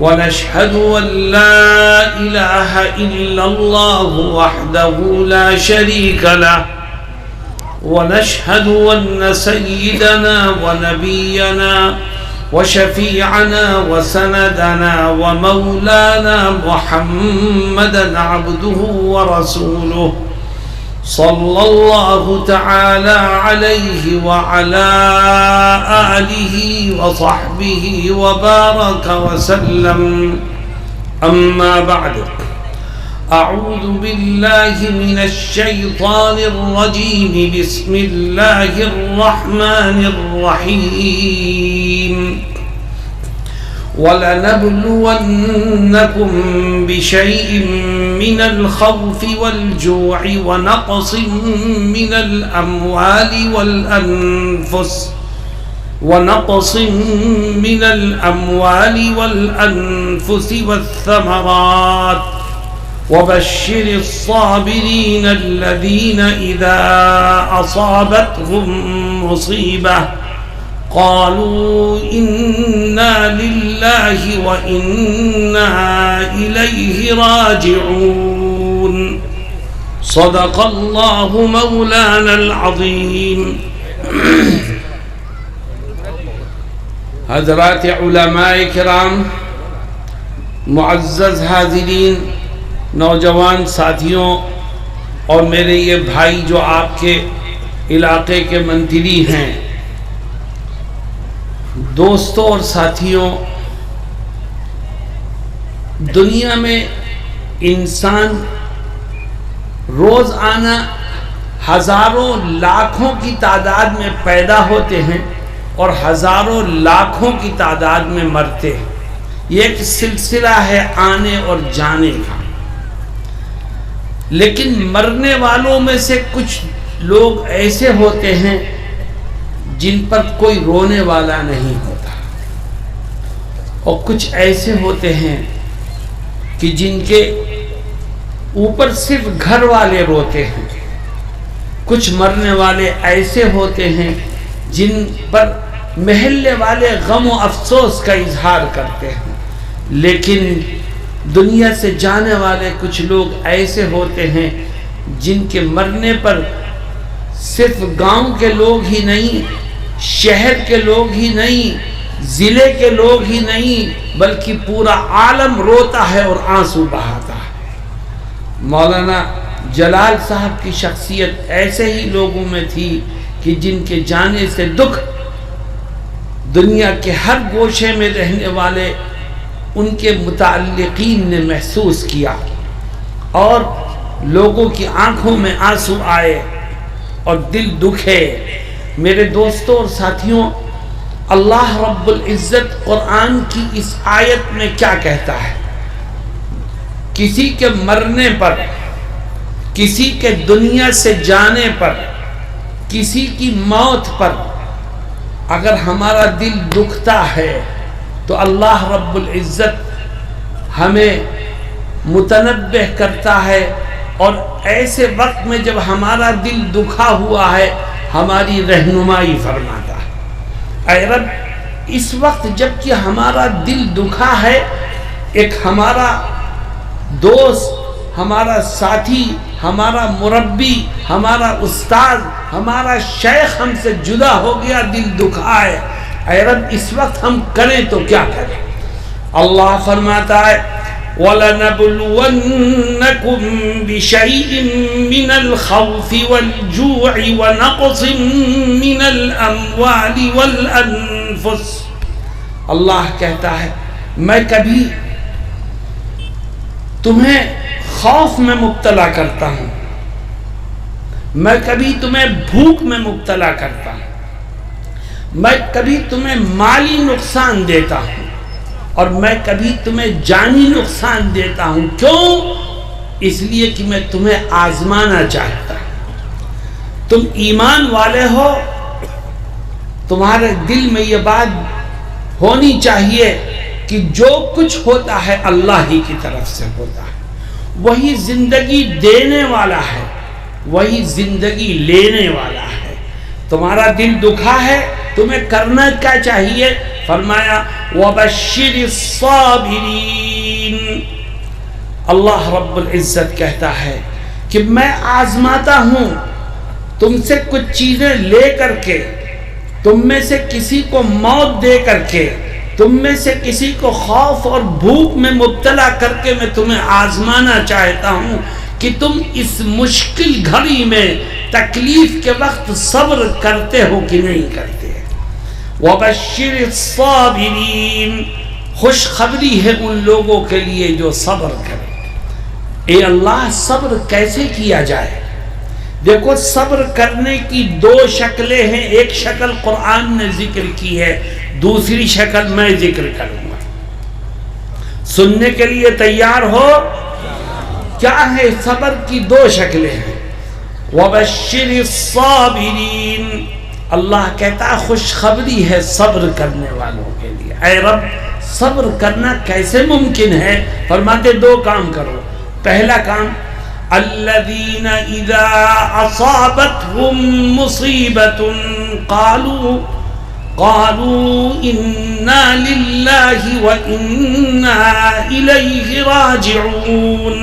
ونشهد أن لا إله إلا الله وحده لا شريك له ونشهد أن سيدنا ونبينا وشفيعنا وسندنا ومولانا محمدا عبده ورسوله صلى الله تعالى عليه وعلى آله وصحبه وبارك وسلم. أما بعد، أعوذ بالله من الشيطان الرجيم. بسم الله الرحمن الرحيم. ولنبلونكم بشيء من الخوف والجوع ونقص من الأموال والأنفس والثمرات وبشر الصابرين الذين إذا أصابتهم مصيبة قالوا إنا لله وإنا إليه راجعون. صدق الله مولانا العظيم. حضرات علماء کرام، معزز حاضرین، نوجوان ساتھیوں اور میرے یہ بھائی جو آپ کے علاقے کے منتری ہیں، دوستوں اور ساتھیوں، دنیا میں انسان روزانہ ہزاروں لاکھوں کی تعداد میں پیدا ہوتے ہیں اور ہزاروں لاکھوں کی تعداد میں مرتے ہیں. یہ ایک سلسلہ ہے آنے اور جانے کا. لیکن مرنے والوں میں سے کچھ لوگ ایسے ہوتے ہیں جن پر کوئی رونے والا نہیں ہوتا، اور کچھ ایسے ہوتے ہیں کہ جن کے اوپر صرف گھر والے روتے ہیں. کچھ مرنے والے ایسے ہوتے ہیں جن پر محلے والے غم و افسوس کا اظہار کرتے ہیں. لیکن دنیا سے جانے والے کچھ لوگ ایسے ہوتے ہیں جن کے مرنے پر صرف گاؤں کے لوگ ہی نہیں، شہر کے لوگ ہی نہیں، ضلع کے لوگ ہی نہیں، بلکہ پورا عالم روتا ہے اور آنسو بہاتا ہے. مولانا جلال صاحب کی شخصیت ایسے ہی لوگوں میں تھی کہ جن کے جانے سے دکھ دنیا کے ہر گوشے میں رہنے والے ان کے متعلقین نے محسوس کیا، اور لوگوں کی آنکھوں میں آنسو آئے اور دل دکھے. میرے دوستوں اور ساتھیوں، اللہ رب العزت قرآن کی اس آیت میں کیا کہتا ہے؟ کسی کے مرنے پر، کسی کے دنیا سے جانے پر، کسی کی موت پر اگر ہمارا دل دکھتا ہے تو اللہ رب العزت ہمیں متنبہ کرتا ہے، اور ایسے وقت میں جب ہمارا دل دکھا ہوا ہے ہماری رہنمائی فرماتا ہے. اے رب، اس وقت جب کہ ہمارا دل دکھا ہے، ایک ہمارا دوست، ہمارا ساتھی، ہمارا مربی، ہمارا استاد، ہمارا شیخ ہم سے جدا ہو گیا، دل دکھا ہے، اے رب اس وقت ہم کریں تو کیا کریں؟ اللہ فرماتا ہے وَلَنَبْلُوَنَّكُمْ بِشَيْءٍ مِّنَ الْخَوْفِ وَالْجُوعِ وَنَقْصٍ مِّنَ الْأَمْوَالِ وَالْأَنفُسِ۔ اللہ کہتا ہے میں کبھی تمہیں خوف میں مبتلا کرتا ہوں، میں کبھی تمہیں بھوک میں مبتلا کرتا ہوں، میں کبھی تمہیں مالی نقصان دیتا ہوں، اور میں کبھی تمہیں جانی نقصان دیتا ہوں۔ کیوں؟ اس لیے کہ میں تمہیں آزمانا چاہتا ہوں۔ تم ایمان والے ہو، تمہارے دل میں یہ بات ہونی چاہیے کہ جو کچھ ہوتا ہے اللہ ہی کی طرف سے ہوتا ہے، وہی زندگی دینے والا ہے، وہی زندگی لینے والا ہے۔ تمہارا دل دکھا ہے، تمہیں کرنا کیا چاہیے؟ فرمایا وَبَشِّرِ الصَّابِرِينَ۔ اللہ رب العزت کہتا ہے کہ میں آزماتا ہوں تم سے کچھ چیزیں لے کر کے، تم میں سے کسی کو موت دے کر کے، تم میں سے کسی کو خوف اور بھوک میں مبتلا کر کے میں تمہیں آزمانا چاہتا ہوں کہ تم اس مشکل گھڑی میں تکلیف کے وقت صبر کرتے ہو کہ نہیں کرتے۔ وَبَشِّرِ الصَّابِرِينَ، خوشخبری ہے ان لوگوں کے لیے جو صبر کریں۔ اے اللہ صبر کیسے کیا جائے؟ دیکھو صبر کرنے کی دو شکلیں ہیں، ایک شکل قرآن نے ذکر کی ہے، دوسری شکل میں ذکر کروں گا۔ سننے کے لیے تیار ہو؟ کیا ہے صبر کی دو شکلیں ہیں؟ وَبَشِّرِ الصَّابِرِينَ، اللہ کہتا ہے خوشخبری ہے صبر کرنے والوں کے لیے۔ اے رب صبر کرنا کیسے ممکن ہے؟ فرماتے دو کام کرو۔ پہلا کام الذین اذا اصابتهم مصیبۃ قالوا انا للہ وانا الیہ راجعون۔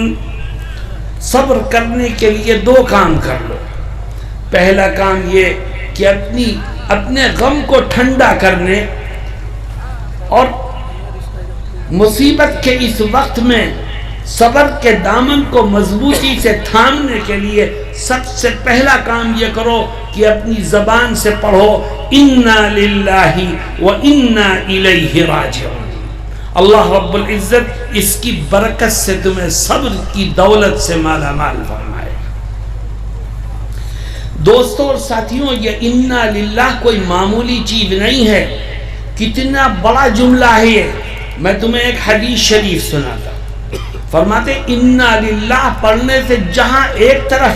صبر کرنے کے لیے دو کام کر لو۔ پہلا کام یہ کہ اپنے غم کو ٹھنڈا کرنے اور مصیبت کے اس وقت میں صبر کے دامن کو مضبوطی سے تھامنے کے لیے سب سے پہلا کام یہ کرو کہ اپنی زبان سے پڑھو انا للہ وانا الیہ راجعون۔ اللہ رب العزت اس کی برکت سے تمہیں صبر کی دولت سے مالا مال فرمائے۔ دوستوں اور ساتھیوں، یہ انا للہ کوئی معمولی چیز نہیں ہے، کتنا بڑا جملہ ہے یہ۔ میں تمہیں ایک حدیث شریف سناتا ہوں۔ فرماتے انا للہ پڑھنے سے جہاں ایک طرف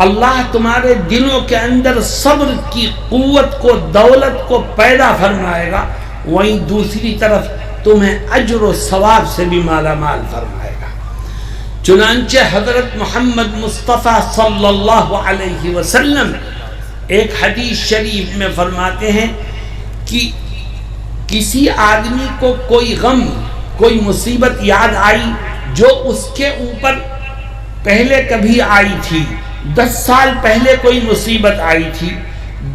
اللہ تمہارے دلوں کے اندر صبر کی قوت کو، دولت کو پیدا فرمائے گا، وہیں دوسری طرف تمہیں اجر و ثواب سے بھی مالا مال فرمائے گا۔ چنانچہ حضرت محمد مصطفیٰ صلی اللہ علیہ وسلم ایک حدیث شریف میں فرماتے ہیں کہ کسی آدمی کو کوئی غم، کوئی مصیبت یاد آئی جو اس کے اوپر پہلے کبھی آئی تھی، 10 سال پہلے کوئی مصیبت آئی تھی،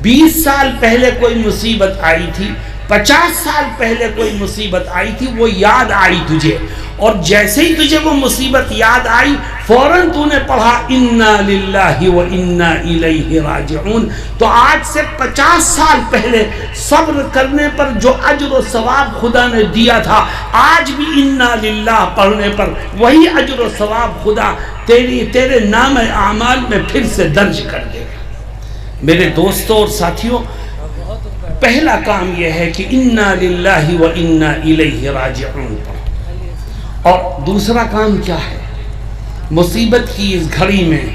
20 سال پہلے کوئی مصیبت آئی تھی، 50 سال پہلے کوئی مصیبت آئی تھی، وہ یاد آئی تجھے، اور جیسے ہی تجھے وہ مصیبت یاد آئی فوراً تو نے پڑھا انا للہ وانا الیہ راجعون، تو آج سے 50 سال پہلے صبر کرنے پر جو اجر و ثواب خدا نے دیا تھا، آج بھی انا للہ پڑھنے پر وہی اجر و ثواب خدا تیرے نام اعمال میں پھر سے درج کر دے گا۔ میرے دوستوں اور ساتھیوں، پہلا کام یہ ہے کہ انا للہ وانا الیہ راجعون پڑھو۔ اور دوسرا کام کیا ہے؟ مصیبت کی اس گھڑی میں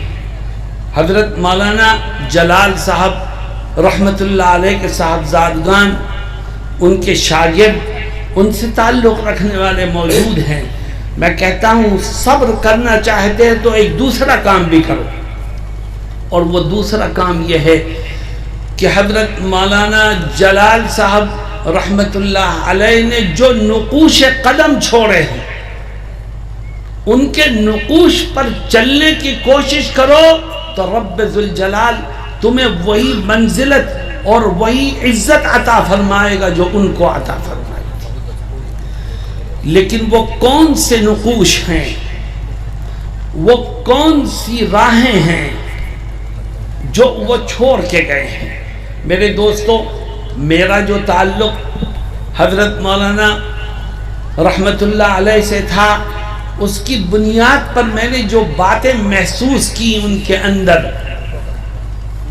حضرت مولانا جلال صاحب رحمت اللہ علیہ کے صاحبزادگان، ان کے شاگرد، ان سے تعلق رکھنے والے موجود ہیں۔ میں کہتا ہوں صبر کرنا چاہتے ہیں تو ایک دوسرا کام بھی کرو، اور وہ دوسرا کام یہ ہے کہ حضرت مولانا جلال صاحب رحمت اللہ علیہ نے جو نقوش قدم چھوڑے ہیں، ان کے نقوش پر چلنے کی کوشش کرو تو رب ذوالجلال تمہیں وہی منزلت اور وہی عزت عطا فرمائے گا جو ان کو عطا فرمائے گا۔ لیکن وہ کون سے نقوش ہیں، وہ کون سی راہیں ہیں جو وہ چھوڑ کے گئے ہیں؟ میرے دوستو، میرا جو تعلق حضرت مولانا رحمت اللہ علیہ سے تھا، اس کی بنیاد پر میں نے جو باتیں محسوس کی ان کے اندر،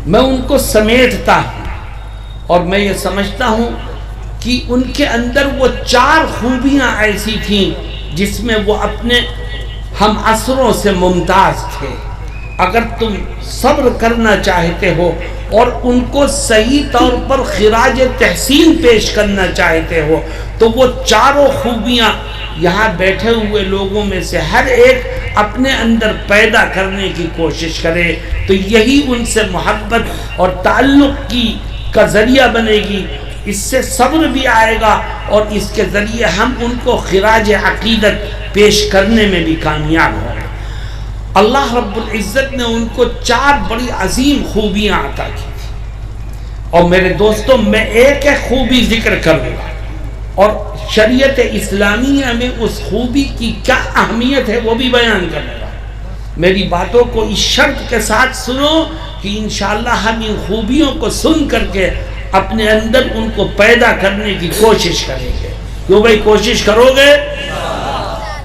میں ان کو سمیٹتا ہوں اور میں یہ سمجھتا ہوں کہ ان کے اندر وہ 4 خوبیاں ایسی تھیں جس میں وہ اپنے ہم عصروں سے ممتاز تھے۔ اگر تم صبر کرنا چاہتے ہو اور ان کو صحیح طور پر خراج تحسین پیش کرنا چاہتے ہو تو وہ 4 خوبیاں یہاں بیٹھے ہوئے لوگوں میں سے ہر ایک اپنے اندر پیدا کرنے کی کوشش کرے تو یہی ان سے محبت اور تعلق کا ذریعہ بنے گی۔ اس سے صبر بھی آئے گا اور اس کے ذریعے ہم ان کو خراج عقیدت پیش کرنے میں بھی کامیاب ہوں گے۔ اللہ رب العزت نے ان کو 4 بڑی عظیم خوبیاں عطا کی تھی، اور میرے دوستوں میں ایک ایک خوبی ذکر کروں گا اور شریعت اسلامیہ میں اس خوبی کی کیا اہمیت ہے وہ بھی بیان کروں گا۔ میری باتوں کو اس شرط کے ساتھ سنو کہ انشاءاللہ ہم ان خوبیوں کو سن کر کے اپنے اندر ان کو پیدا کرنے کی کوشش کریں گے۔ کیوں بھائی کوشش کرو گے؟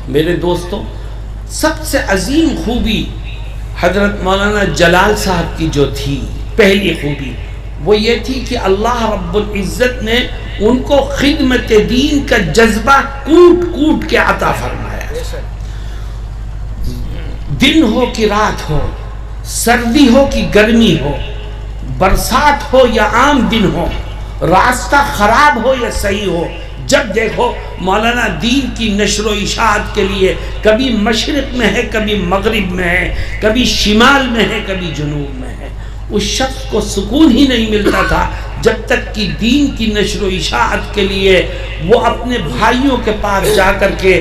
میرے دوستوں، سب سے عظیم خوبی حضرت مولانا جلال صاحب کی جو تھی، پہلی خوبی وہ یہ تھی کہ اللہ رب العزت نے ان کو خدمت دین کا جذبہ کوٹ کوٹ کے عطا فرمایا۔ دن ہو کہ رات ہو، سردی ہو کہ گرمی ہو، برسات ہو یا عام دن ہو، راستہ خراب ہو یا صحیح ہو، جب دیکھو مولانا دین کی نشر و اشاعت کے لیے کبھی مشرق میں ہے، کبھی مغرب میں ہے، کبھی شمال میں ہے، کبھی جنوب میں ہے۔ اس شخص کو سکون ہی نہیں ملتا تھا جب تک کہ دین کی نشر و اشاعت کے لیے وہ اپنے بھائیوں کے پاس جا کر کے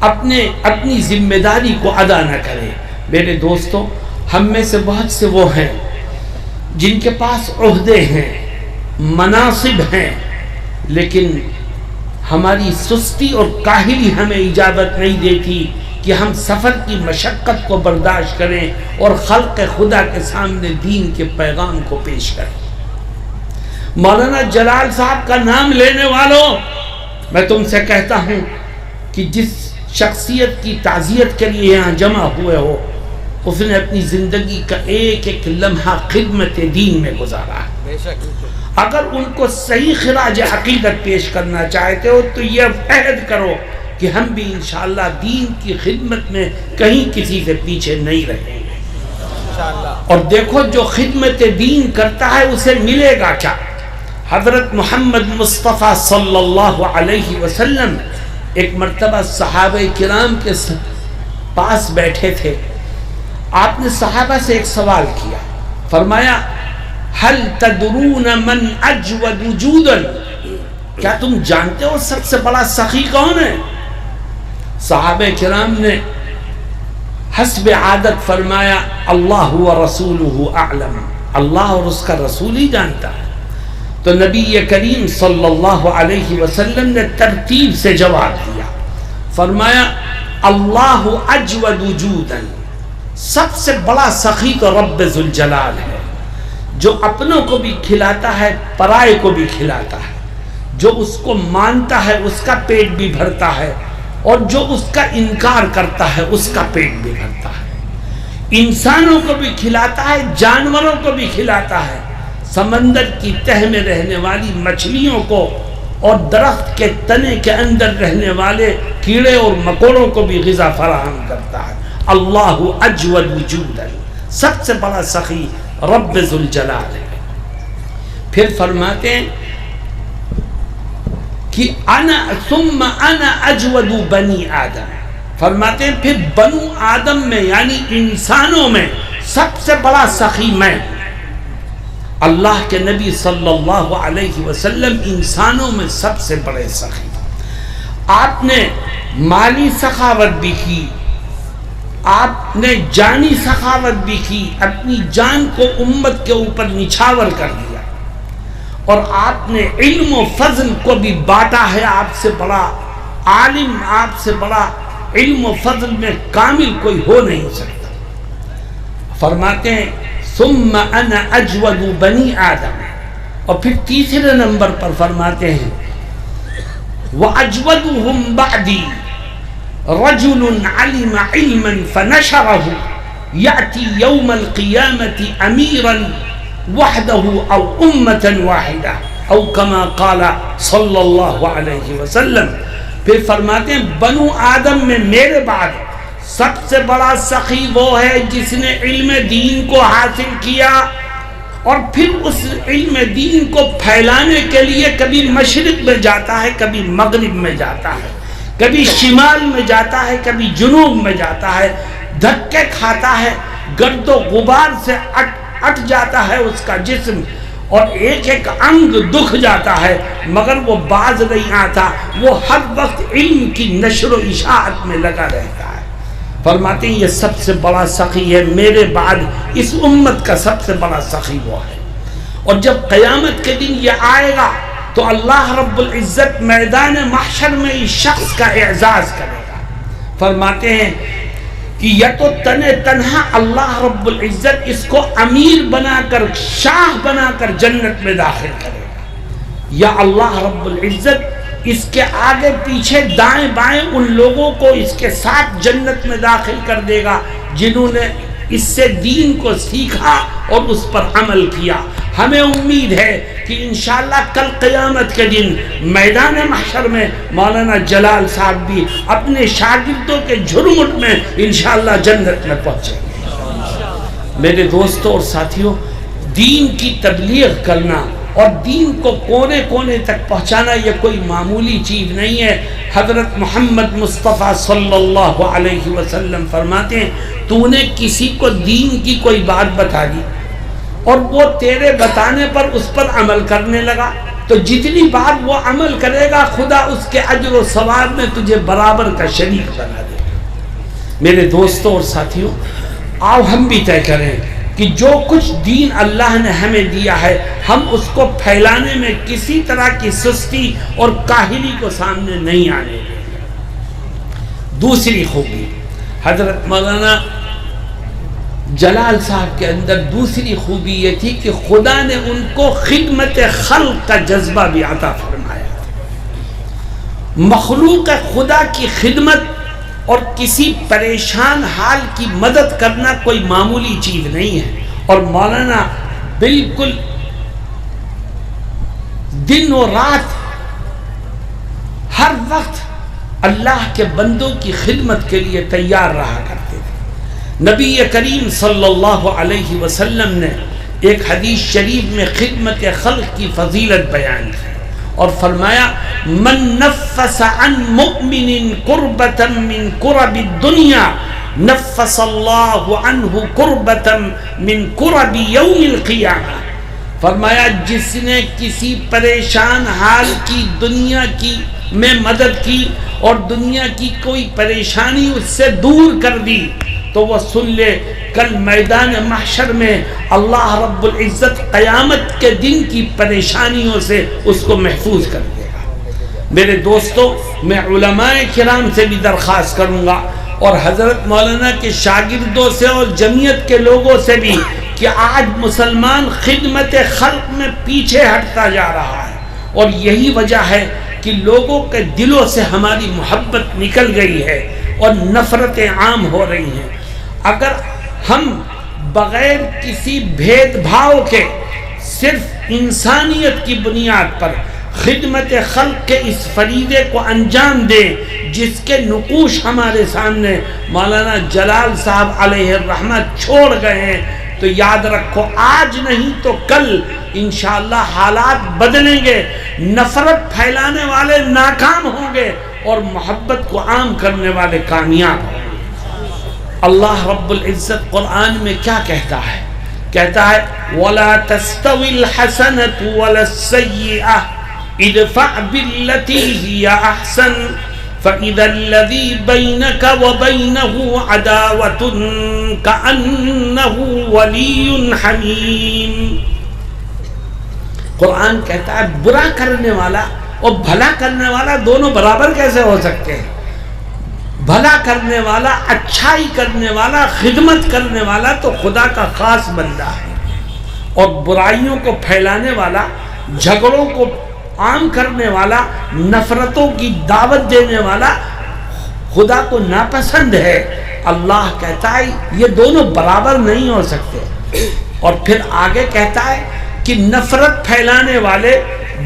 اپنی ذمہ داری کو ادا نہ کرے۔ میرے دوستوں، ہم میں سے بہت سے وہ ہیں جن کے پاس عہدے ہیں، مناصب ہیں، لیکن ہماری سستی اور کاہلی ہمیں اجازت نہیں دیتی کہ ہم سفر کی مشقت کو برداشت کریں اور خلق خدا کے سامنے دین کے پیغام کو پیش کریں۔ مولانا جلال صاحب کا نام لینے والوں، میں تم سے کہتا ہوں کہ جس شخصیت کی تعزیت کے لیے یہاں جمع ہوئے ہو، اس نے اپنی زندگی کا ایک ایک لمحہ خدمت دین میں گزارا ہے۔ اگر ان کو صحیح خراج عقیدت پیش کرنا چاہتے ہو تو یہ عہد کرو کہ ہم بھی انشاءاللہ دین کی خدمت میں کہیں کسی سے پیچھے نہیں رہیں گے۔ اور دیکھو جو خدمت دین کرتا ہے اسے ملے گا کیا؟ حضرت محمد مصطفیٰ صلی اللہ علیہ وسلم ایک مرتبہ صحابہ کرام کے پاس بیٹھے تھے۔ آپ نے صحابہ سے ایک سوال کیا، فرمایا هل تدرون من اجود وجودا، کیا تم جانتے ہو سب سے بڑا سخی کون ہے؟ صحابہ کرام نے حسب عادت فرمایا اللہ ورسولہ اعلم، اللہ اور اس کا رسول ہی جانتا ہے۔ تو نبی کریم صلی اللہ علیہ وسلم نے ترتیب سے جواب دیا، فرمایا اللہ اجود وجودا، سب سے بڑا سخی تو رب ذوالجلال ہے، جو اپنوں کو بھی کھلاتا ہے، پرائے کو بھی کھلاتا ہے، جو اس کو مانتا ہے اس کا پیٹ بھی بھرتا ہے، اور جو اس کا انکار کرتا ہے اس کا پیٹ بھی بھرتا ہے۔ انسانوں کو بھی کھلاتا ہے، جانوروں کو بھی کھلاتا ہے، سمندر کی تہ میں رہنے والی مچھلیوں کو اور درخت کے تنے کے اندر رہنے والے کیڑے اور مکوڑوں کو بھی غذا فراہم کرتا ہے۔ اللہ اجود وجودا، سب سے بڑا سخی رب ذوالجلال ہے۔ پھر فرماتے ہیں کہ ثم انا اجود بنی آدم، فرماتے ہیں پھر بنو آدم میں یعنی انسانوں میں سب سے بڑا سخی میں۔ اللہ کے نبی صلی اللہ علیہ وسلم انسانوں میں سب سے بڑے سخی۔ آپ نے مالی سخاوت بھی کی، آپ نے جانی سخاوت بھی کی، اپنی جان کو امت کے اوپر نچھاور کر دیا، اور آپ نے علم و فضل کو بھی بانٹا ہے۔ آپ سے بڑا عالم، آپ سے بڑا علم و فضل میں کامل کوئی ہو نہیں سکتا۔ فرماتے ہیں ثم انا اجود بنی آدم، اور پھر تیسرے نمبر پر فرماتے ہیں وَأَجْوَدُهُمْ بَعْدِي رَجُلٌ عَلِمَ عِلْمًا فَنَشَرَهُ يَأْتِي يَوْمَ الْقِيَامَةِ أَمِيرًا وَحْدَهُ أَوْ أُمَّةً وَاحِدَةً أَوْ كَمَا قَالَ صلی اللہ علیہ وسلم۔ پھر فرماتے ہیں بنو آدم میں میرے بعد سب سے بڑا سخی وہ ہے جس نے علم دین کو حاصل کیا، اور پھر اس علم دین کو پھیلانے کے لیے کبھی مشرق میں جاتا ہے، کبھی مغرب میں جاتا ہے، کبھی شمال میں جاتا ہے، کبھی جنوب میں جاتا ہے، دھکے کھاتا ہے، گرد و غبار سے اٹ جاتا ہے اس کا جسم، اور ایک ایک انگ دکھ جاتا ہے، مگر وہ باز نہیں آتا، وہ ہر وقت علم کی نشر و اشاعت میں لگا رہتا ہے۔ فرماتے ہیں یہ سب سے بڑا سخی ہے، میرے بعد اس امت کا سب سے بڑا سخی وہ ہے۔ اور جب قیامت کے دن یہ آئے گا تو اللہ رب العزت میدان محشر میں اس شخص کا اعزاز کرے گا۔ فرماتے ہیں کہ یا تو تنہا اللہ رب العزت اس کو امیر بنا کر، شاہ بنا کر جنت میں داخل کرے گا، یا اللہ رب العزت اس کے آگے پیچھے دائیں بائیں ان لوگوں کو اس کے ساتھ جنت میں داخل کر دے گا جنہوں نے اس سے دین کو سیکھا اور اس پر عمل کیا۔ ہمیں امید ہے کہ انشاءاللہ کل قیامت کے دن میدان محشر میں مولانا جلال صاحب بھی اپنے شاگردوں کے جھرمٹ میں انشاءاللہ جنت میں پہنچیں گے۔ میرے دوستوں اور ساتھیوں، دین کی تبلیغ کرنا اور دین کو کونے کونے تک پہنچانا یہ کوئی معمولی چیز نہیں ہے۔ حضرت محمد مصطفیٰ صلی اللہ علیہ وسلم فرماتے ہیں تو نے کسی کو دین کی کوئی بات بتا دی اور وہ تیرے بتانے پر اس پر عمل کرنے لگا، تو جتنی بات وہ عمل کرے گا خدا اس کے اجر و ثواب میں تجھے برابر کا شریک بنا دے گا۔ میرے دوستوں اور ساتھیوں، آؤ ہم بھی طے کریں کہ جو کچھ دین اللہ نے ہمیں دیا ہے ہم اس کو پھیلانے میں کسی طرح کی سستی اور کاہلی کو سامنے نہیں آنے دیں گے۔ دوسری خوبی حضرت مولانا جلال صاحب کے اندر دوسری خوبی یہ تھی کہ خدا نے ان کو خدمت خلق کا جذبہ بھی عطا فرمایا۔ مخلوق خدا کی خدمت اور کسی پریشان حال کی مدد کرنا کوئی معمولی چیز نہیں ہے، اور مولانا بالکل دن و رات ہر وقت اللہ کے بندوں کی خدمت کے لیے تیار رہا کرتے تھے۔ نبی کریم صلی اللہ علیہ وسلم نے ایک حدیث شریف میں خدمت خلق کی فضیلت بیان کی اور فرمایا من نفس عن مؤمن کربتا من کرب الدنیا نفس اللہ عنہ کربتا من کرب یوم القیامہ۔ فرمایا جس نے کسی پریشان حال کی دنیا کی میں مدد کی اور دنیا کی کوئی پریشانی اس سے دور کر دی تو وہ سن لے کل میدان محشر میں اللہ رب العزت قیامت کے دن کی پریشانیوں سے اس کو محفوظ کر دے گا۔ میرے دوستو، میں علماء کرام سے بھی درخواست کروں گا اور حضرت مولانا کے شاگردوں سے اور جمعیت کے لوگوں سے بھی کہ آج مسلمان خدمت خلق میں پیچھے ہٹتا جا رہا ہے، اور یہی وجہ ہے کہ لوگوں کے دلوں سے ہماری محبت نکل گئی ہے اور نفرتیں عام ہو رہی ہیں۔ اگر ہم بغیر کسی بھید بھاؤ کے صرف انسانیت کی بنیاد پر خدمت خلق کے اس فریضے کو انجام دیں جس کے نقوش ہمارے سامنے مولانا جلال صاحب علیہ الرحمت چھوڑ گئے ہیں، تو یاد رکھو آج نہیں تو کل انشاءاللہ حالات بدلیں گے، نفرت پھیلانے والے ناکام ہوں گے اور محبت کو عام کرنے والے کامیاب ہوں گے۔ اللہ رب العزت قرآن میں کیا کہتا ہے؟ کہتا ہے وَلَا تَسْتَوِي الْحَسَنَةُ وَلَا السَّيِّئَةُ ادْفَعْ بِالَّتِي هِيَ أَحْسَنُ فَإِذَا الَّذِي بَيْنَكَ وَبَيْنَهُ عَدَاوَةٌ كَأَنَّهُ وَلِيٌّ حَمِيمٌ۔ قرآن کہتا ہے برا کرنے والا اور بھلا کرنے والا دونوں برابر کیسے ہو سکتے ہیں؟ بھلا کرنے والا، اچھائی کرنے والا، خدمت کرنے والا تو خدا کا خاص بندہ ہے، اور برائیوں کو پھیلانے والا، جھگڑوں کو عام کرنے والا، نفرتوں کی دعوت دینے والا خدا کو ناپسند ہے۔ اللہ کہتا ہے یہ دونوں برابر نہیں ہو سکتے، اور پھر آگے کہتا ہے کہ نفرت پھیلانے والے،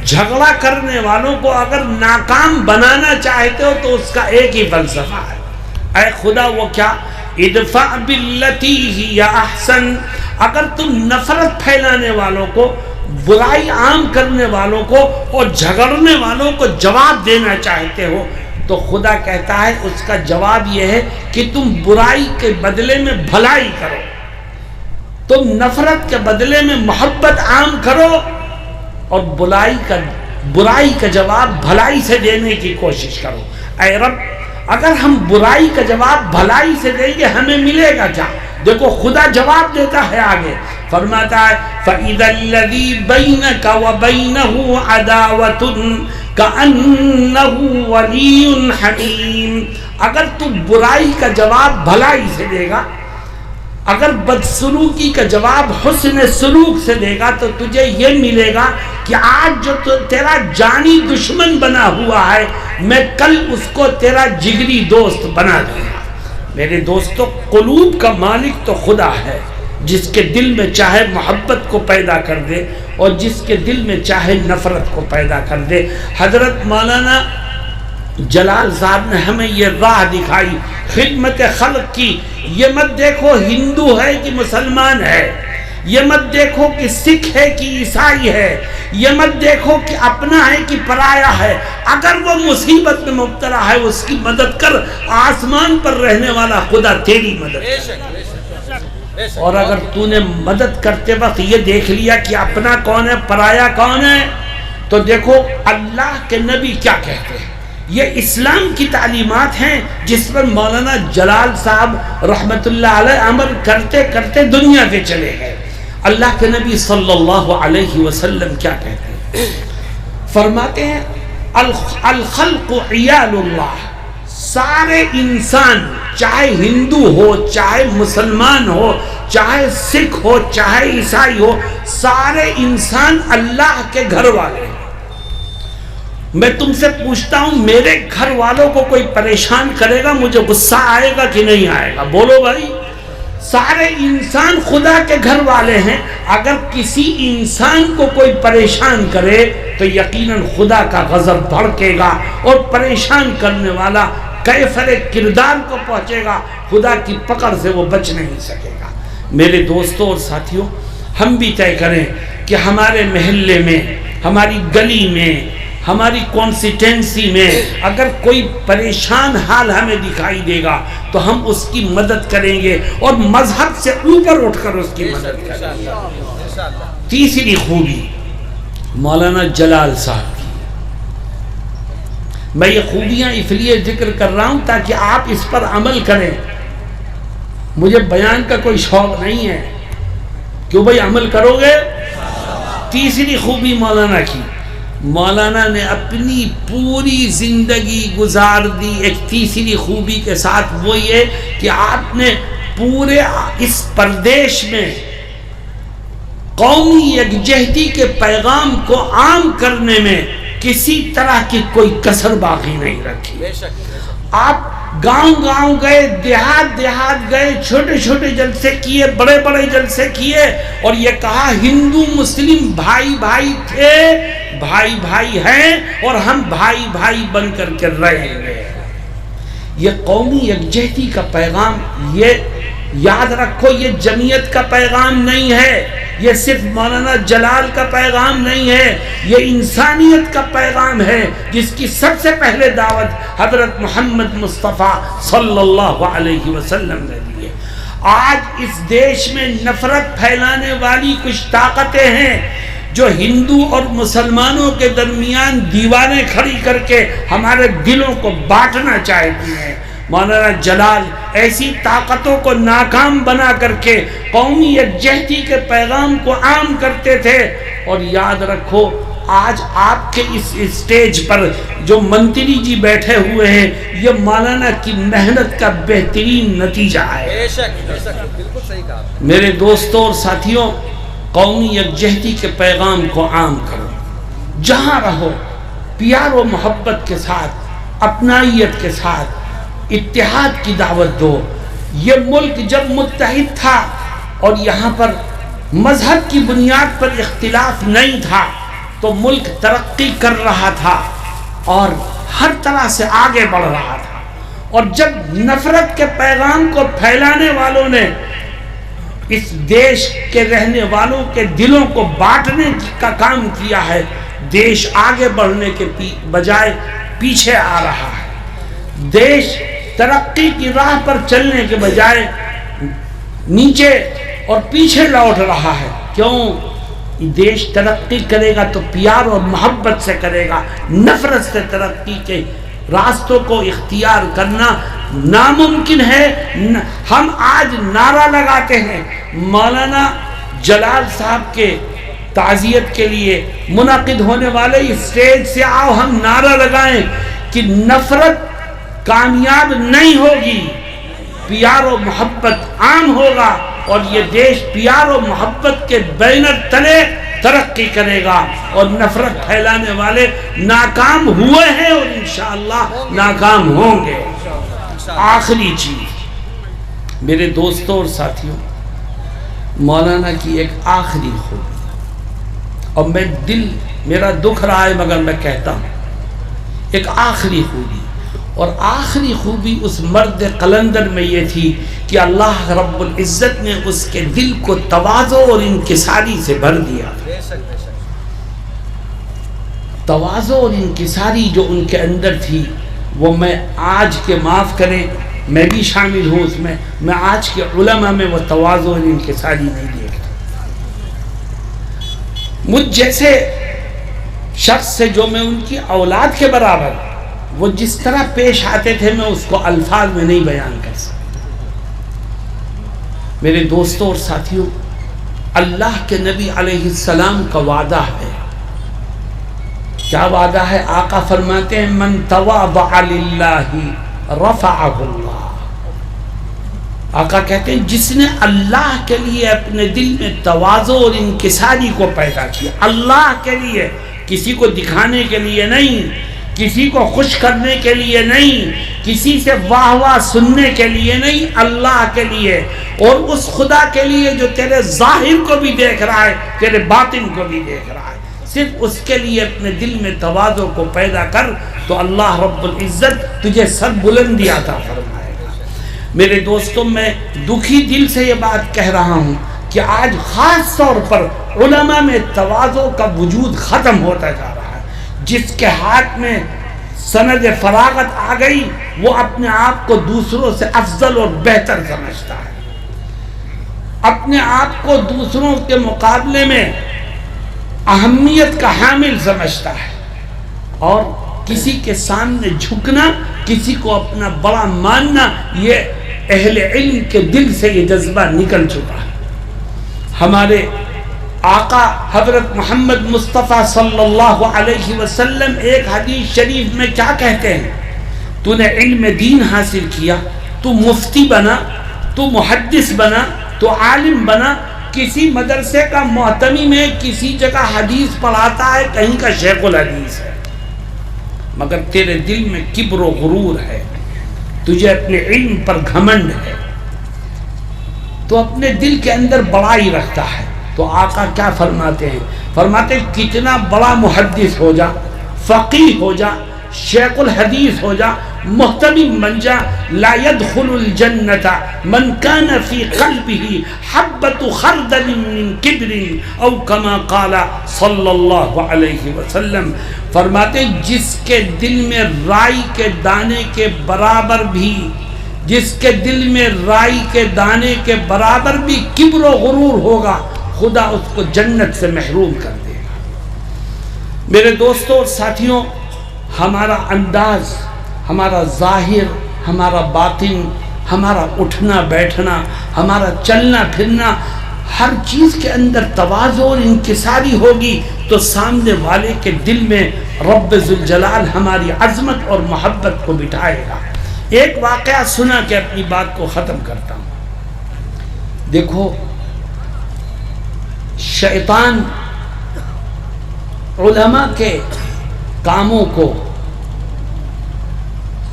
جھگڑا کرنے والوں کو اگر ناکام بنانا چاہتے ہو تو اس کا ایک ہی فلسفہ ہے، اے خدا وہ کیا؟ ادفع باللتی ہی احسن۔ اگر تم نفرت پھیلانے والوں کو، برائی عام کرنے والوں کو اور جھگڑنے والوں کو جواب دینا چاہتے ہو تو خدا کہتا ہے اس کا جواب یہ ہے کہ تم برائی کے بدلے میں بھلائی کرو، تم نفرت کے بدلے میں محبت عام کرو، اور برائی کا جواب بھلائی سے دینے کی کوشش کرو۔ اے رب اگر ہم برائی کا جواب بھلائی سے دیں گے ہمیں ملے گا کیا؟ دیکھو خدا جواب دیتا ہے، آگے فرماتا ہے فَإِذَا الَّذِي بَيْنَكَ وَبَيْنَهُ عَدَاوَةٌ كَأَنَّهُ وَلِيٌّ حَمِيمٌ۔ اگر تو برائی کا جواب بھلائی سے دے گا، اگر بدسلوکی کا جواب حسن سلوک سے دے گا تو تجھے یہ ملے گا کہ آج جو تیرا جانی دشمن بنا ہوا ہے میں کل اس کو تیرا جگری دوست بنا دوں گا۔ میرے دوستو، قلوب کا مالک تو خدا ہے، جس کے دل میں چاہے محبت کو پیدا کر دے اور جس کے دل میں چاہے نفرت کو پیدا کر دے۔ حضرت مولانا جلال صاحب نے ہمیں یہ راہ دکھائی خدمت خلق کی۔ یہ مت دیکھو ہندو ہے کہ مسلمان ہے، یہ مت دیکھو کہ سکھ ہے کہ عیسائی ہے، یہ مت دیکھو کہ اپنا ہے کہ پرایا ہے۔ اگر وہ مصیبت میں مبتلا ہے اس کی مدد کر، آسمان پر رہنے والا خدا تیری مدد کرے۔ اور اگر تو نے مدد کرتے وقت یہ دیکھ لیا کہ اپنا کون ہے پرایا کون ہے، تو دیکھو اللہ کے نبی کیا کہتے ہیں۔ یہ اسلام کی تعلیمات ہیں جس پر مولانا جلال صاحب رحمت اللہ علیہ عمل کرتے کرتے دنیا کے چلے گئے۔ اللہ کے نبی صلی اللہ علیہ وسلم کیا کہتے ہیں؟ فرماتے ہیں الخلق عیال اللہ، سارے انسان چاہے ہندو ہو، چاہے مسلمان ہو، چاہے سکھ ہو، چاہے عیسائی ہو، سارے انسان اللہ کے گھر والے ہیں۔ میں تم سے پوچھتا ہوں میرے گھر والوں کو کوئی پریشان کرے گا مجھے غصہ آئے گا کہ نہیں آئے گا؟ بولو بھائی، سارے انسان خدا کے گھر والے ہیں، اگر کسی انسان کو کوئی پریشان کرے تو یقیناً خدا کا غضب بھڑکے گا اور پریشان کرنے والا کیفر کردار کو پہنچے گا، خدا کی پکڑ سے وہ بچ نہیں سکے گا۔ میرے دوستوں اور ساتھیوں، ہم بھی طے کریں کہ ہمارے محلے میں، ہماری گلی میں، ہماری کانسٹیٹنسی میں اگر کوئی پریشان حال ہمیں دکھائی دے گا تو ہم اس کی مدد کریں گے اور مذہب سے اوپر اٹھ کر اس کی مدد کریں گے۔ تیسری خوبی مولانا جلال صاحب کی، میں یہ خوبیاں اس لیے ذکر کر رہا ہوں تاکہ آپ اس پر عمل کریں۔ مجھے بیان کا کوئی شوق نہیں ہے، کیوں بھائی عمل کرو گے؟ تیسری خوبی مولانا کی، مولانا نے اپنی پوری زندگی گزار دی ایک تیسری خوبی کے ساتھ، وہ یہ کہ آپ نے پورے اس پردیش میں قومی یکجہتی کے پیغام کو عام کرنے میں کسی طرح کی کوئی کسر باقی نہیں رکھی۔ آپ گاؤں گاؤں گئے، دیہات دیہات گئے، چھوٹے چھوٹے جلسے کیے، بڑے بڑے جلسے کیے، اور یہ کہا ہندو مسلم بھائی بھائی تھے، بھائی بھائی ہیں، اور ہم بھائی بھائی بن کر کے رہیں گے۔ یہ قومی یکجہتی کا پیغام، یہ یاد رکھو، یہ جمعیت کا پیغام نہیں ہے، یہ صرف مولانا جلال کا پیغام نہیں ہے، یہ انسانیت کا پیغام ہے جس کی سب سے پہلے دعوت حضرت محمد مصطفیٰ صلی اللہ علیہ وسلم نے دی ہے۔ آج اس دیش میں نفرت پھیلانے والی کچھ طاقتیں ہیں جو ہندو اور مسلمانوں کے درمیان دیواریں کھڑی کر کے ہمارے دلوں کو بانٹنا چاہتی ہیں، مولانا جلال ایسی طاقتوں کو ناکام بنا کر کے قومی یکجہتی کے پیغام کو عام کرتے تھے۔ اور یاد رکھو آج آپ کے اس اسٹیج پر جو منتری جی بیٹھے ہوئے ہیں، یہ مولانا کی محنت کا بہترین نتیجہ ہے۔ بے شک بالکل صحیح کہا۔ میرے دوستوں اور ساتھیوں، قومی یکجہتی کے پیغام کو عام کرو، جہاں رہو پیار و محبت کے ساتھ، اپنائیت کے ساتھ اتحاد کی دعوت دو۔ یہ ملک جب متحد تھا اور یہاں پر مذہب کی بنیاد پر اختلاف نہیں تھا تو ملک ترقی کر رہا تھا اور ہر طرح سے آگے بڑھ رہا تھا۔ اور جب نفرت کے پیغام کو پھیلانے والوں نے اس دیش کے رہنے والوں کے دلوں کو بانٹنے کا کام کیا ہے، دیش آگے بڑھنے کے بجائے پیچھے آ رہا ہے۔ دیش ترقی کی راہ پر چلنے کے بجائے نیچے اور پیچھے لوٹ رہا ہے۔ کیوں؟ دیش ترقی کرے گا تو پیار اور محبت سے کرے گا، نفرت سے ترقی کے راستوں کو اختیار کرنا ناممکن ہے۔ ہم آج نعرہ لگاتے ہیں، مولانا جلال صاحب کے تعزیت کے لیے منعقد ہونے والے اس اسٹیج سے آؤ ہم نعرہ لگائیں کہ نفرت کامیاب نہیں ہوگی، پیار و محبت عام ہوگا اور یہ دیش پیار و محبت کے بینر تلے ترقی کرے گا، اور نفرت پھیلانے والے ناکام ہوئے ہیں اور انشاءاللہ ناکام ہوں گے۔ آخری چیز میرے دوستوں اور ساتھیوں، مولانا کی ایک آخری خوبی، اور میرا دکھ رہا ہے مگر میں کہتا ہوں، ایک آخری خوبی، اور آخری خوبی اس مرد قلندر میں یہ تھی کہ اللہ رب العزت نے اس کے دل کو تواضع اور انکساری سے بھر دیا۔ تواضع اور انکساری جو ان کے اندر تھی، وہ میں آج کے معاف کریں میں بھی شامل ہوں اس میں آج کے علماء میں وہ تواضع اور انکساری نہیں دیکھتا۔ مجھ جیسے شخص سے جو میں ان کی اولاد کے برابر، وہ جس طرح پیش آتے تھے میں اس کو الفاظ میں نہیں بیان کر سکتا۔ میرے دوستوں اور ساتھیوں، اللہ کے نبی علیہ السلام کا وعدہ ہے۔ کیا وعدہ ہے؟ آقا فرماتے ہیں من تواضع للہ رفعہ اللہ۔ آقا کہتے ہیں جس نے اللہ کے لیے اپنے دل میں تواضع اور انکساری کو پیدا کیا، اللہ کے لیے، کسی کو دکھانے کے لیے نہیں، کسی کو خوش کرنے کے لیے نہیں، کسی سے واہ واہ سننے کے لیے نہیں، اللہ کے لیے، اور اس خدا کے لیے جو تیرے ظاہر کو بھی دیکھ رہا ہے، تیرے باطن کو بھی دیکھ رہا ہے، صرف اس کے لیے اپنے دل میں تواضع کو پیدا کر تو اللہ رب العزت تجھے سر بلندی عطا فرمائے گا۔ میرے دوستوں، میں دکھی دل سے یہ بات کہہ رہا ہوں کہ آج خاص طور پر علماء میں تواضع کا وجود ختم ہوتا جا رہا ہے۔ جس کے ہاتھ میں سند فراغت آ گئی وہ اپنے آپ کو دوسروں سے افضل اور بہتر سمجھتا ہے، اپنے آپ کو دوسروں کے مقابلے میں اہمیت کا حامل سمجھتا ہے، اور کسی کے سامنے جھکنا، کسی کو اپنا بڑا ماننا، یہ اہل علم کے دل سے یہ جذبہ نکل چکا ہے۔ ہمارے آقا حضرت محمد مصطفیٰ صلی اللہ علیہ وسلم ایک حدیث شریف میں کیا کہتے ہیں؟ تو نے علم دین حاصل کیا، تو مفتی بنا، تو محدث بنا، تو عالم بنا، کسی مدرسے کا محتمی میں کسی جگہ حدیث پڑھاتا ہے، کہیں کا شیخ الحدیث ہے، مگر تیرے دل میں کبر و غرور ہے، تجھے اپنے علم پر گھمنڈ ہے، تو اپنے دل کے اندر بڑائی رکھتا ہے۔ تو آقا کیا فرماتے ہیں؟ فرماتے ہیں کتنا بڑا محدث ہو جا، فقیہ ہو جا، شیخ الحدیث ہو جا، محتمم بن جا، لا يدخل الجنة من كان في قلبه حبة خردل من كبر او كما قال صلی اللہ علیہ وسلم۔ فرماتے ہیں جس کے دل میں رائی کے دانے کے برابر بھی، جس کے دل میں رائی کے دانے کے برابر بھی کبر و غرور ہوگا، خدا اس کو جنت سے محروم کر دے گا۔ میرے دوستوں اور ساتھیوں، ہمارا انداز، ہمارا ظاہر، ہمارا باطن، ہمارا اٹھنا بیٹھنا، ہمارا چلنا پھرنا، ہر چیز کے اندر تواضع اور انکساری ہوگی تو سامنے والے کے دل میں رب ذوالجلال ہماری عظمت اور محبت کو بٹھائے گا۔ ایک واقعہ سنا کہ اپنی بات کو ختم کرتا ہوں۔ دیکھو، شیطان علماء کے کاموں کو،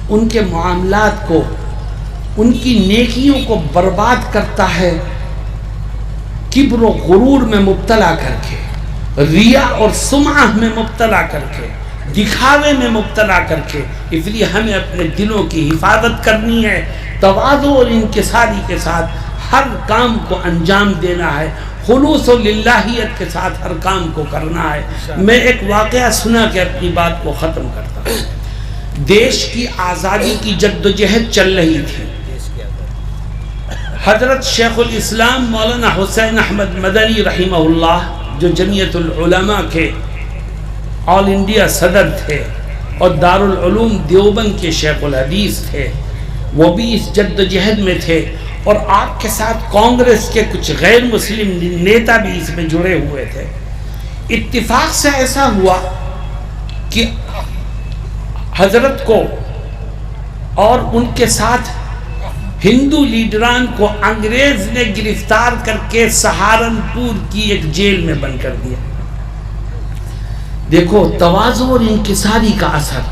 ان کے معاملات کو، ان کی نیکیوں کو برباد کرتا ہے کبر و غرور میں مبتلا کر کے، ریا اور سمعہ میں مبتلا کر کے، دکھاوے میں مبتلا کر کے۔ اس لیے ہمیں اپنے دلوں کی حفاظت کرنی ہے، تواضع اور انکساری کے ساتھ ہر کام کو انجام دینا ہے، خلوص و للہیت کے ساتھ ہر کام کو کرنا ہے۔ میں ایک واقعہ سنا کہ اپنی بات کو ختم کرتا ہوں۔ دیش کی آزادی کی جدوجہد چل رہی تھی۔ حضرت شیخ الاسلام مولانا حسین احمد مدنی رحمہ اللہ، جو جمعیت العلماء کے آل انڈیا صدر تھے اور دارالعلوم دیوبند کے شیخ الحدیث تھے، وہ بھی اس جدوجہد میں تھے، اور آپ کے ساتھ کانگریس کے کچھ غیر مسلم نیتا بھی اس میں جڑے ہوئے تھے۔ اتفاق سے ایسا ہوا کہ حضرت کو اور ان کے ساتھ ہندو لیڈران کو انگریز نے گرفتار کر کے سہارنپور کی ایک جیل میں بند کر دیا۔ دیکھو تواضع اور انکساری کا اثر۔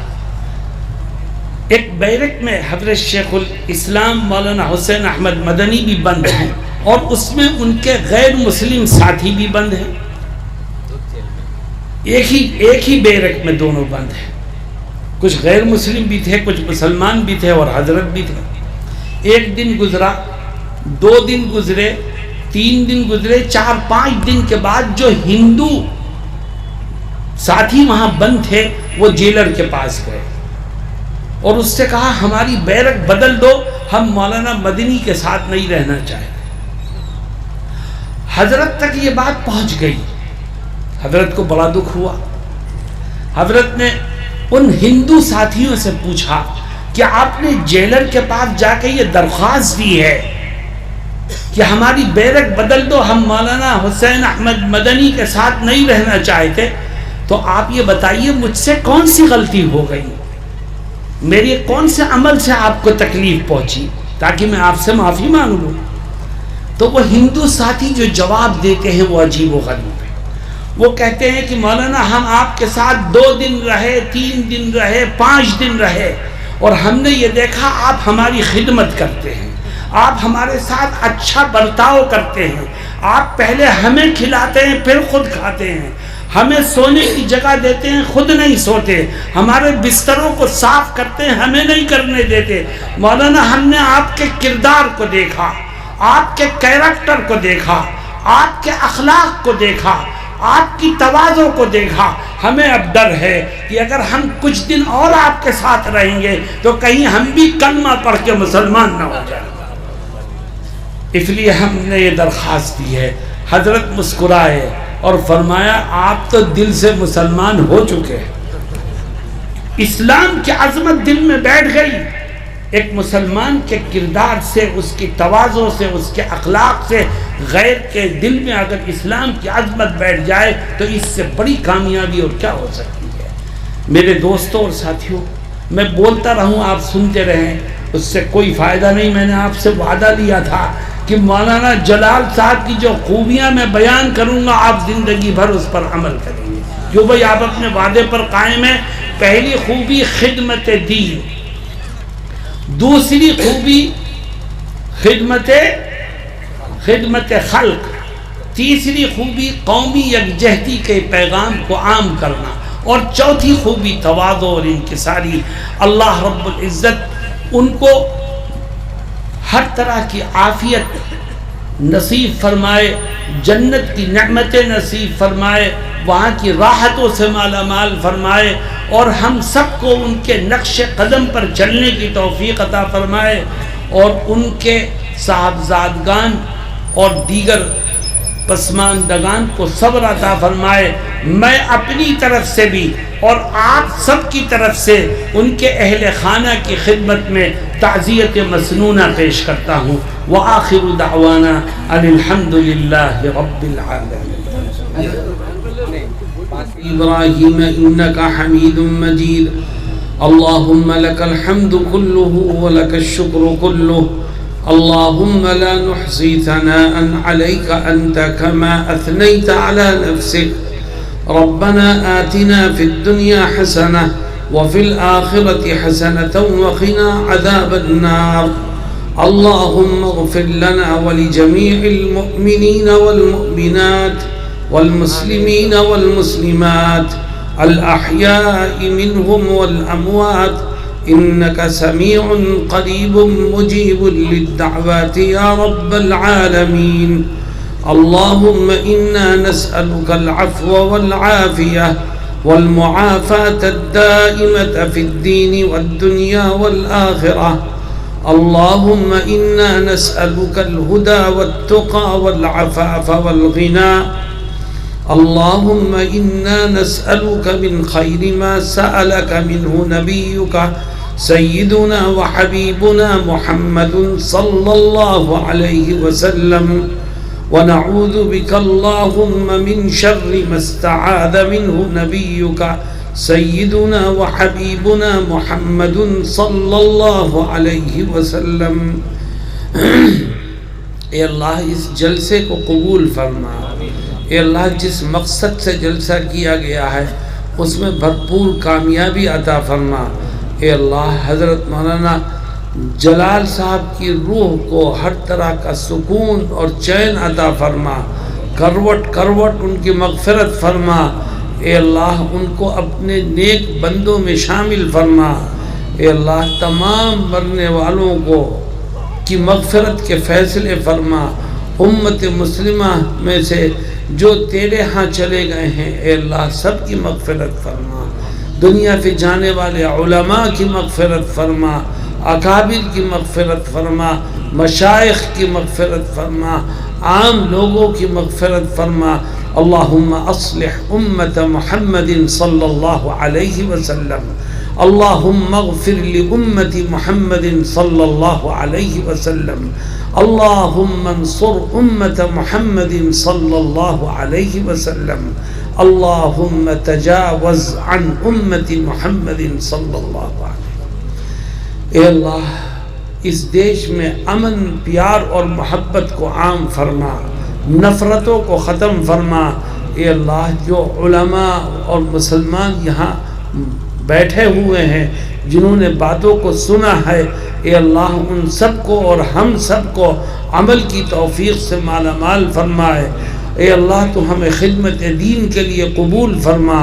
ایک بیرک میں حضرت شیخ الاسلام مولانا حسین احمد مدنی بھی بند ہیں، اور اس میں ان کے غیر مسلم ساتھی بھی بند ہیں۔ ایک ہی بیرک میں دونوں بند ہیں، کچھ غیر مسلم بھی تھے، کچھ مسلمان بھی تھے، اور حضرت بھی تھے۔ ایک دن گزرا، 2 دن گزرے، 3 دن گزرے، 4-5 دن کے بعد جو ہندو ساتھی وہاں بند تھے وہ جیلر کے پاس گئے اور اس سے کہا ہماری بیرک بدل دو، ہم مولانا مدنی کے ساتھ نہیں رہنا چاہتے۔ حضرت تک یہ بات پہنچ گئی، حضرت کو بڑا دکھ ہوا۔ حضرت نے ان ہندو ساتھیوں سے پوچھا کہ آپ نے جیلر کے پاس جا کے یہ درخواست دی ہے کہ ہماری بیرک بدل دو، ہم مولانا حسین احمد مدنی کے ساتھ نہیں رہنا چاہتے، تو آپ یہ بتائیے مجھ سے کون سی غلطی ہو گئی، میری کون سے عمل سے آپ کو تکلیف پہنچی تاکہ میں آپ سے معافی مانگ لوں؟ تو وہ ہندو ساتھی جو جواب دیتے ہیں وہ عجیب و غریب ہے۔ وہ کہتے ہیں کہ مولانا ہم آپ کے ساتھ 2 دن رہے، 3 دن رہے، 5 دن رہے، اور ہم نے یہ دیکھا آپ ہماری خدمت کرتے ہیں، آپ ہمارے ساتھ اچھا برتاؤ کرتے ہیں، آپ پہلے ہمیں کھلاتے ہیں پھر خود کھاتے ہیں، ہمیں سونے کی جگہ دیتے ہیں خود نہیں سوتے، ہمارے بستروں کو صاف کرتے ہیں ہمیں نہیں کرنے دیتے۔ مولانا ہم نے آپ کے کردار کو دیکھا، آپ کے کیریکٹر کو دیکھا، آپ کے اخلاق کو دیکھا، آپ کی تواضع کو دیکھا، ہمیں اب ڈر ہے کہ اگر ہم کچھ دن اور آپ کے ساتھ رہیں گے تو کہیں ہم بھی کلمہ پڑھ کے مسلمان نہ ہو جائیں، اس لیے ہم نے یہ درخواست دی ہے۔ حضرت مسکرائے اور فرمایا آپ تو دل سے مسلمان ہو چکے ہیں، اسلام کی عظمت دل میں بیٹھ گئی۔ ایک مسلمان کے کردار سے، اس کی تواضع سے، اس کے اخلاق سے غیر کے دل میں اگر اسلام کی عظمت بیٹھ جائے تو اس سے بڑی کامیابی اور کیا ہو سکتی ہے۔ میرے دوستوں اور ساتھیوں، میں بولتا رہوں آپ سنتے رہیں، اس سے کوئی فائدہ نہیں۔ میں نے آپ سے وعدہ لیا تھا کہ مولانا جلال صاحب کی جو خوبیاں میں بیان کروں گا آپ زندگی بھر اس پر عمل کریں گے، جو بھائی آپ اپنے وعدے پر قائم ہیں۔ پہلی خوبی خدمت دین، دوسری خوبی خدمت خلق، تیسری خوبی قومی یکجہتی کے پیغام کو عام کرنا، اور چوتھی خوبی تواضع اور انکساری۔ اللہ رب العزت ان کو ہر طرح کی عافیت نصیب فرمائے، جنت کی نعمتیں نصیب فرمائے، وہاں کی راحتوں سے مالا مال فرمائے، اور ہم سب کو ان کے نقش قدم پر چلنے کی توفیق عطا فرمائے، اور ان کے صاحبزادگان اور دیگر پسماندگان کو صبر عطا فرمائے. میں اپنی طرف سے بھی اور آپ سب کی طرف سے ان کے اہل خانہ کی خدمت میں تعزیت مسنونہ پیش کرتا ہوں. وآخر دعوانا ان الحمد للہ رب العالمین. ابراہیم انک حمید مجید. اللہم لک الحمد کلہ ولک الشکر کلہ. اللهم لا نحصي ثناء عليك أنت كما أثنيت على نفسك. ربنا آتنا في الدنيا حسنة وفي الآخرة حسنة وقنا عذاب النار. اللهم اغفر لنا ولجميع المؤمنين والمؤمنات والمسلمين والمسلمات الأحياء منهم والأموات إنك سميع قريب مجيب للدعوات يا رب العالمين. اللهم إنا نسألك العفو والعافية والمعافاة الدائمة في الدين والدنيا والآخرة. اللهم إنا نسألك الهدى والتقى والعفاف والغنى. اللهم إنا نسألك من خير ما سألك منه نبيك سيدنا وحبيبنا محمد صلى الله عليه وسلم ونعوذ بك اللهم من شر ما استعاذ منه نبيك سيدنا وحبيبنا محمد صلى الله عليه وسلم. اے اللہ اس جلسے کو قبول فرما. اے اللہ جس مقصد سے جلسہ کیا گیا ہے اس میں بھرپور کامیابی عطا فرما. اے اللہ حضرت مولانا جلال صاحب کی روح کو ہر طرح کا سکون اور چین عطا فرما. کروٹ کروٹ ان کی مغفرت فرما. اے اللہ ان کو اپنے نیک بندوں میں شامل فرما. اے اللہ تمام مرنے والوں کو کی مغفرت کے فیصلے فرما. امت مسلمہ میں سے جو تیرے ہاں چلے گئے ہیں اے اللہ سب کی مغفرت فرما. دنیا سے جانے والے علماء کی مغفرت فرما. اکابر کی مغفرت فرما. مشائخ کی مغفرت فرما. عام لوگوں کی مغفرت فرما. اللہم اصلح امت محمد صلی اللہ علیہ وسلم. اللہم اغفر لامت محمد صلی اللہ علیہ وسلم. اللہم انصر امت محمد صلی اللہ علیہ وسلم. اللہم تجاوز عن امت محمد صلی اللہ علیہ وسلم. اے اللہ اس دیش میں امن پیار اور محبت کو عام فرما. نفرتوں کو ختم فرما. اے اللہ جو علماء اور مسلمان یہاں بیٹھے ہوئے ہیں جنہوں نے باتوں کو سنا ہے اے اللہ ان سب کو اور ہم سب کو عمل کی توفیق سے مالا مال فرمائے. اے اللہ تو ہمیں خدمت دین کے لیے قبول فرما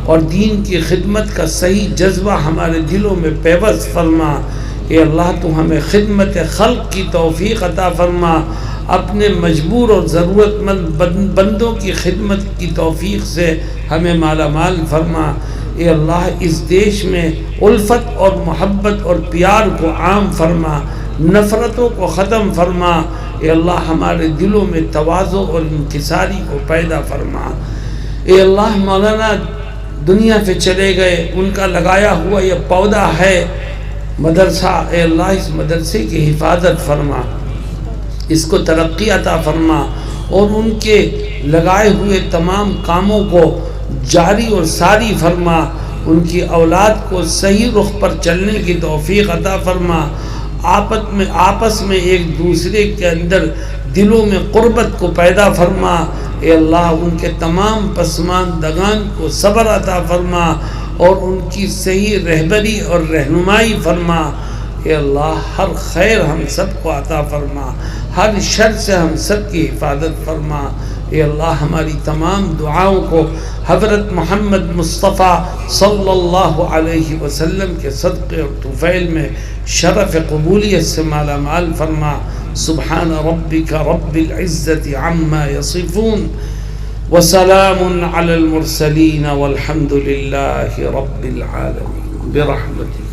اور دین کی خدمت کا صحیح جذبہ ہمارے دلوں میں پیوست فرما. اے اللہ تو ہمیں خدمت خلق کی توفیق عطا فرما. اپنے مجبور اور ضرورت مند بندوں کی خدمت کی توفیق سے ہمیں مالا مال فرما. اے اللہ اس دیش میں الفت اور محبت اور پیار کو عام فرما. نفرتوں کو ختم فرما. اے اللہ ہمارے دلوں میں تواضع اور انکساری کو پیدا فرما. اے اللہ مولانا دنیا سے چلے گئے ان کا لگایا ہوا یہ پودا ہے مدرسہ. اے اللہ اس مدرسے کی حفاظت فرما. اس کو ترقی عطا فرما اور ان کے لگائے ہوئے تمام کاموں کو جاری اور ساری فرما. ان کی اولاد کو صحیح رخ پر چلنے کی توفیق عطا فرما. آپس میں ایک دوسرے کے اندر دلوں میں قربت کو پیدا فرما. اے اللہ ان کے تمام پسماندگان کو صبر عطا فرما اور ان کی صحیح رہبری اور رہنمائی فرما. اے اللہ ہر خیر ہم سب کو عطا فرما. ہر شر سے ہم سب کی حفاظت فرما. اے اللہ ہماری تمام دعاؤں کو حضرت محمد مصطفیٰ صلی اللہ علیہ وسلم کے صدقے اور طفیل میں شرف قبولیت سے مالا مال فرما. سبحان ربک رب العزت عما یصفون وسلام علی المرسلین والحمد للہ رب العالمین برحمتک.